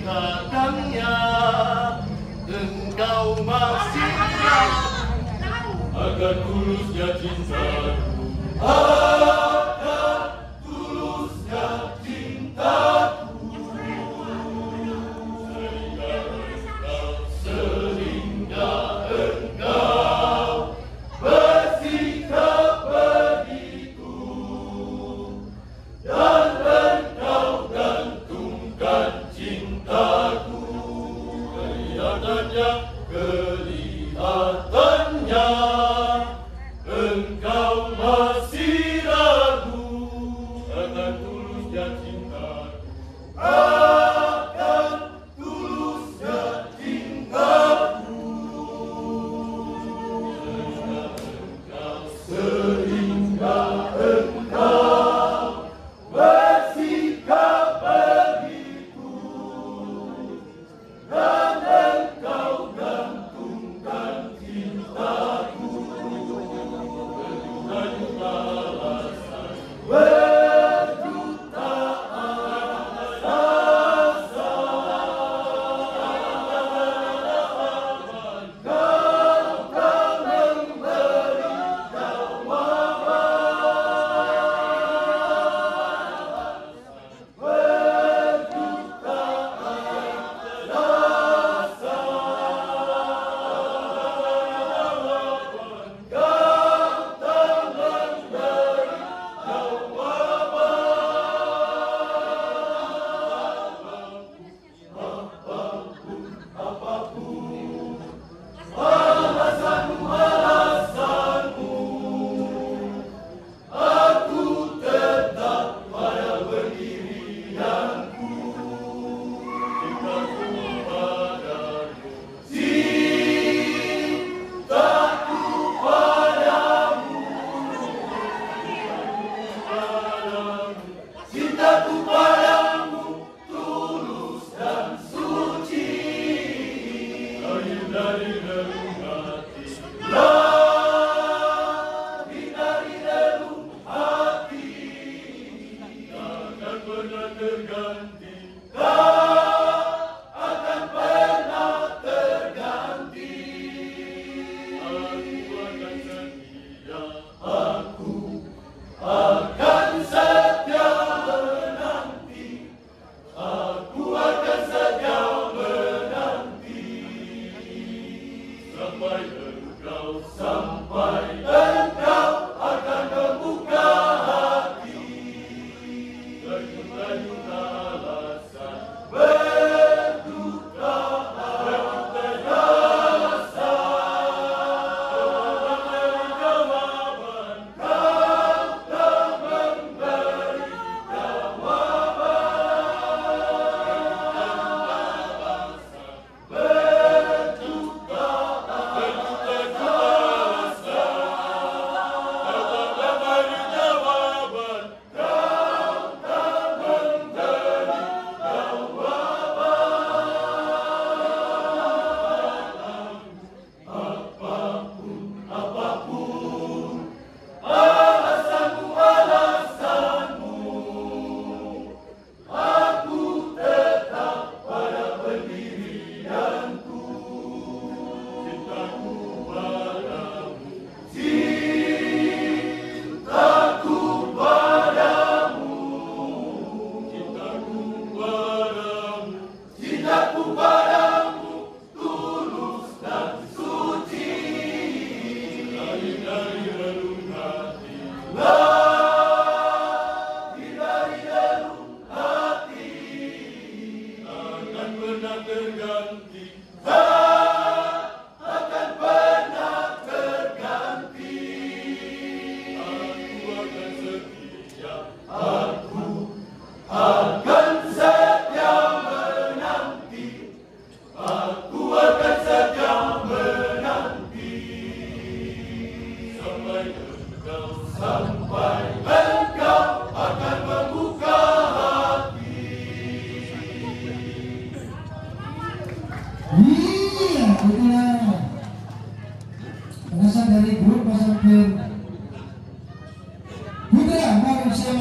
datangnya engkau masih akan tulusnya cintaku, akan tulusnya cintaku, sehingga engkau bersikap begitu dan engkau gantungkan cintaku. Kelihatannya engkau masih ragu akan tulusnya cintaku, akan tulusnya cintaku, sehingga engkau bersikap begitu dan engkau gantungkan cintaku, berjuta-juta alasan, berjuta alasan, kau tak memberi jawaban, berjuta alasanmu, aku tetap pada pendirianku, cintaku padamu, cintaku padamu, cintaku padamu tulus dan suci, lahir dari relung hati, lahir dari relung hati, takkan pernah terganti, tak akan pernah terganti. Aku akan setia menanti, aku akan setia menanti, sampai engkau akan membuka hati, berjuta-juta alasan, berjuta alasan, jawaban, kau tak memberi jawaban, berjuta sampai engkau akan membuka hati. Iya, itulah pesan dari grup Pasar Putra Manusia